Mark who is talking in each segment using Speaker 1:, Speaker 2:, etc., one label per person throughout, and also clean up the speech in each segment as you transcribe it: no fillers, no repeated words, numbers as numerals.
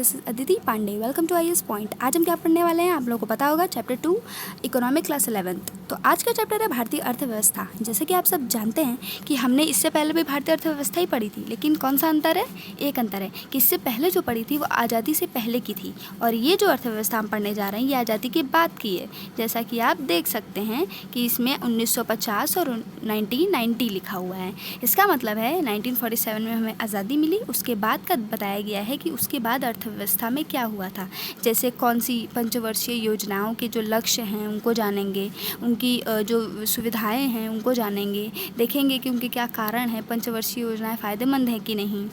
Speaker 1: This is Aditi Pandey. Welcome to IAS point. आज हम क्या पढ़ने वाले हैं आप लोगों को पता होगा, चैप्टर 2 इकोनॉमिक क्लास 11th। तो आज का चैप्टर है भारतीय अर्थव्यवस्था। जैसे कि आप सब जानते हैं कि हमने इससे पहले भी भारतीय अर्थव्यवस्था ही पढ़ी थी, लेकिन कौन सा अंतर है? एक अंतर है कि इससे पहले जो पढ़ी थी वो आज़ादी से पहले की थी, और ये जो अर्थव्यवस्था हम पढ़ने जा रहे हैं ये आज़ादी के बाद की है। जैसा कि आप देख सकते हैं कि इसमें 1950 और 1990 लिखा हुआ है। इसका मतलब है 1947 में हमें आज़ादी मिली, उसके बाद का बताया गया है कि उसके बाद अर्थव्यवस्था में क्या हुआ था। जैसे कौन सी पंचवर्षीय योजनाओं के जो लक्ष्य हैं उनको जानेंगे, उनकी जो सुविधाएं हैं उनको जानेंगे, देखेंगे कि उनके क्या कारण हैं, पंचवर्षीय योजनाएं फ़ायदेमंद हैं कि नहीं,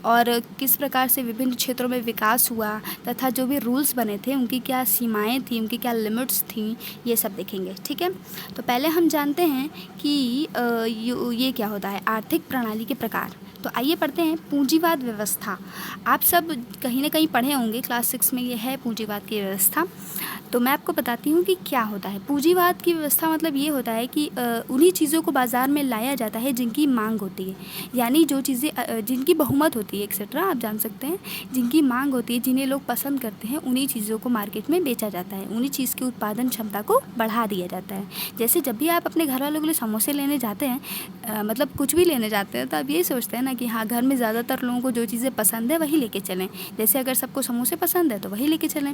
Speaker 1: और किस प्रकार से विभिन्न क्षेत्रों में विकास हुआ, तथा जो भी रूल्स बने थे उनकी क्या सीमाएँ थी, उनकी क्या लिमिट्स थी, ये सब देखेंगे। ठीक है, तो पहले हम जानते हैं कि ये क्या होता है, आर्थिक प्रणाली के प्रकार। तो आइए पढ़ते हैं पूंजीवाद व्यवस्था। आप सब कहीं ना कहीं पढ़े होंगे, क्लास 6 में ये है पूंजीवाद की व्यवस्था। तो मैं आपको बताती हूँ कि क्या होता है। पूंजीवाद की व्यवस्था मतलब ये होता है कि उन्हीं चीज़ों को बाज़ार में लाया जाता है जिनकी मांग होती है, यानी जो चीज़ें जिनकी बहुमत होती है एक्सेट्रा, आप जान सकते हैं, जिनकी मांग होती है, जिन्हें लोग पसंद करते हैं, उन्हीं चीज़ों को मार्केट में बेचा जाता है, उन्हीं चीज़ की उत्पादन क्षमता को बढ़ा दिया जाता है। जैसे जब भी आप अपने घर वालों के लिए समोसे लेने जाते हैं, मतलब कुछ भी लेने जाते हैं, तो आप यही सोचते हैं ना कि हाँ, घर में ज़्यादातर लोगों को जो चीज़ें पसंद है वही लेके चलें। जैसे अगर सबको समोसे पसंद है तो वही लेके चलें।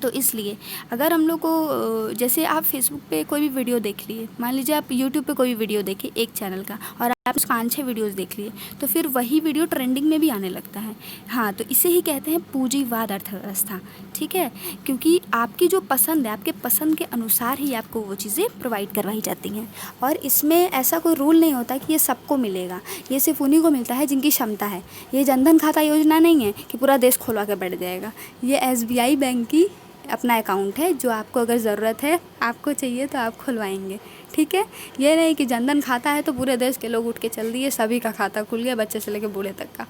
Speaker 1: तो इसलिए अगर हम लोग को, जैसे आप फेसबुक पे कोई भी वीडियो देख लिए, मान लीजिए आप यूट्यूब पे कोई भी वीडियो देखे एक चैनल का, और आप 5-6 वीडियोस देख लिए, तो फिर वही वीडियो ट्रेंडिंग में भी आने लगता है। हाँ, तो इसे ही कहते हैं पूंजीवाद अर्थव्यवस्था। ठीक है, क्योंकि आपकी जो पसंद है, आपके पसंद के अनुसार ही आपको वो चीज़ें प्रोवाइड करवाई जाती हैं, और इसमें ऐसा कोई रूल नहीं होता कि ये सबको मिलेगा, ये सिर्फ उन्हीं को मिलता है जिनकी क्षमता है। ये जनधन खाता योजना नहीं है कि पूरा देश खोलवा के बैठ जाएगा। ये एसबीआई बैंक की अपना अकाउंट है, जो आपको अगर ज़रूरत है, आपको चाहिए तो आप खुलवाएंगे। ठीक है, ये नहीं कि जनधन खाता है तो पूरे देश के लोग उठ के चल दिए, सभी का खाता खुल गया, बच्चे से लेकर बूढ़े तक का।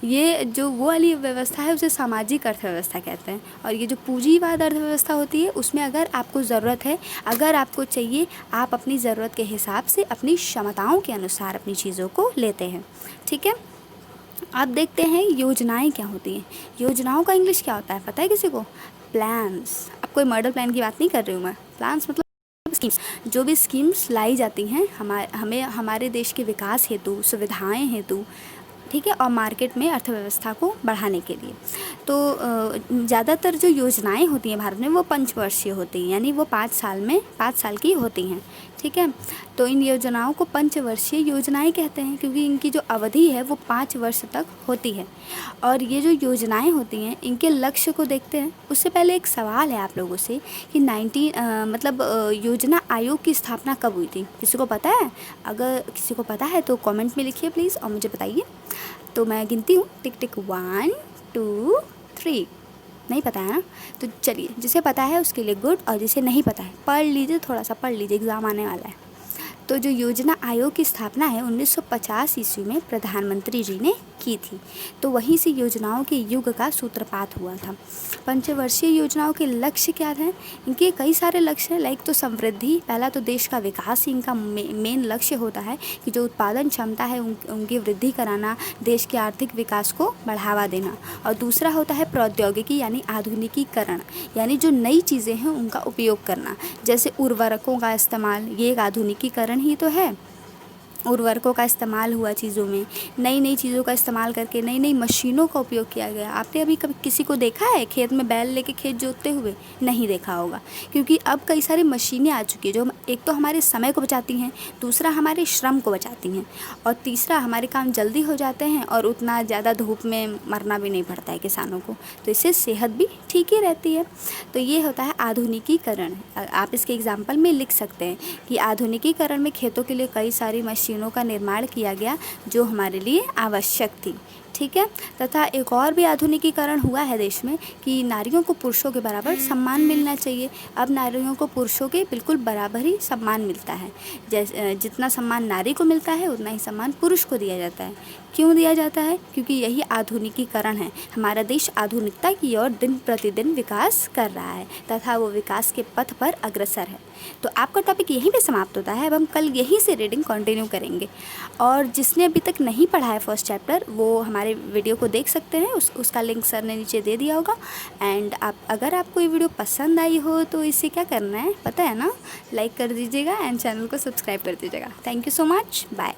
Speaker 1: ये जो वो वाली व्यवस्था है उसे सामाजिक अर्थव्यवस्था कहते हैं। और ये जो पूंजीवाद अर्थव्यवस्था होती है उसमें अगर आपको ज़रूरत है, अगर आपको चाहिए, आप अपनी ज़रूरत के हिसाब से अपनी क्षमताओं के अनुसार अपनी चीज़ों को लेते हैं। ठीक है, अब देखते हैं योजनाएं क्या होती हैं। योजनाओं का इंग्लिश क्या होता है पता है किसी को? प्लान्स। अब कोई मॉडल प्लान की बात नहीं कर रही हूँ मैं, प्लान्स मतलब स्कीम्स। जो भी स्कीम्स लाई जाती हैं हमें हमारे देश के विकास हेतु, सुविधाएं हेतु, ठीक है, और मार्केट में अर्थव्यवस्था को बढ़ाने के लिए। तो ज़्यादातर जो योजनाएं होती हैं भारत में वो पंचवर्षीय होती हैं, यानी वो 5 साल की होती हैं। ठीक है, तो इन योजनाओं को पंचवर्षीय योजनाएं कहते हैं, क्योंकि इनकी जो अवधि है वो 5 वर्ष तक होती है। और ये जो योजनाएं होती हैं इनके लक्ष्य को देखते हैं। उससे पहले एक सवाल है आप लोगों से कि योजना आयोग की स्थापना कब हुई थी? किसी को पता है? अगर किसी को पता है तो कमेंट में लिखिए प्लीज़ और मुझे बताइए। तो मैं गिनती हूँ, टिक टिक 1 2 3। नहीं पता है ना? तो चलिए, जिसे पता है उसके लिए गुड, और जिसे नहीं पता है पढ़ लीजिए, थोड़ा सा पढ़ लीजिए, एग्ज़ाम आने वाला है। तो जो योजना आयोग की स्थापना है 1950 ईस्वी में प्रधानमंत्री जी ने की थी। तो वहीं से योजनाओं के युग का सूत्रपात हुआ था। पंचवर्षीय योजनाओं के लक्ष्य क्या थे? इनके कई सारे लक्ष्य हैं, लाइक तो समृद्धि, पहला तो देश का विकास ही इनका मेन लक्ष्य होता है कि जो उत्पादन क्षमता है उनकी वृद्धि कराना, देश के आर्थिक विकास को बढ़ावा देना। और दूसरा होता है प्रौद्योगिकी यानी आधुनिकीकरण, यानी जो नई चीज़ें हैं उनका उपयोग करना, जैसे उर्वरकों का इस्तेमाल, ये एक आधुनिकीकरण ही तो है। उर्वरकों का इस्तेमाल हुआ चीज़ों में, नई चीज़ों का इस्तेमाल करके नई मशीनों का उपयोग किया गया। आपने अभी कभी किसी को देखा है खेत में बैल लेके खेत जोतते हुए? नहीं देखा होगा, क्योंकि अब कई सारी मशीनें आ चुकी हैं जो एक तो हमारे समय को बचाती हैं, दूसरा हमारे श्रम को बचाती हैं, और तीसरा हमारे काम जल्दी हो जाते हैं, और उतना ज़्यादा धूप में मरना भी नहीं पड़ता है किसानों को, तो इससे सेहत भी ठीक ही रहती है। तो ये होता है आधुनिकीकरण। आप इसके एग्जाम्पल में लिख सकते हैं कि आधुनिकीकरण में खेतों के लिए कई सारी मशीनों का निर्माण किया गया जो हमारे लिए आवश्यक थी। ठीक है, तथा एक और भी आधुनिकीकरण हुआ है देश में कि नारियों को पुरुषों के बराबर सम्मान मिलना चाहिए। अब नारियों को पुरुषों के बिल्कुल बराबर ही सम्मान मिलता है। जैसे जितना सम्मान नारी को मिलता है उतना ही सम्मान पुरुष को दिया जाता है। क्यों दिया जाता है? क्योंकि यही आधुनिकीकरण है। हमारा देश आधुनिकता की ओर दिन प्रतिदिन विकास कर रहा है तथा वो विकास के पथ पर अग्रसर है। तो आपका टॉपिक यहीं पे समाप्त होता है। अब हम कल यहीं से रीडिंग कंटिन्यू करेंगे, और जिसने अभी तक नहीं पढ़ा है फर्स्ट चैप्टर वो हमारे हमारे वीडियो को देख सकते हैं, उसका लिंक सर ने नीचे दे दिया होगा। एंड अगर आपको ये वीडियो पसंद आई हो तो इसे क्या करना है पता है ना, लाइक कर दीजिएगा एंड चैनल को सब्सक्राइब कर दीजिएगा। Thank you so much, bye.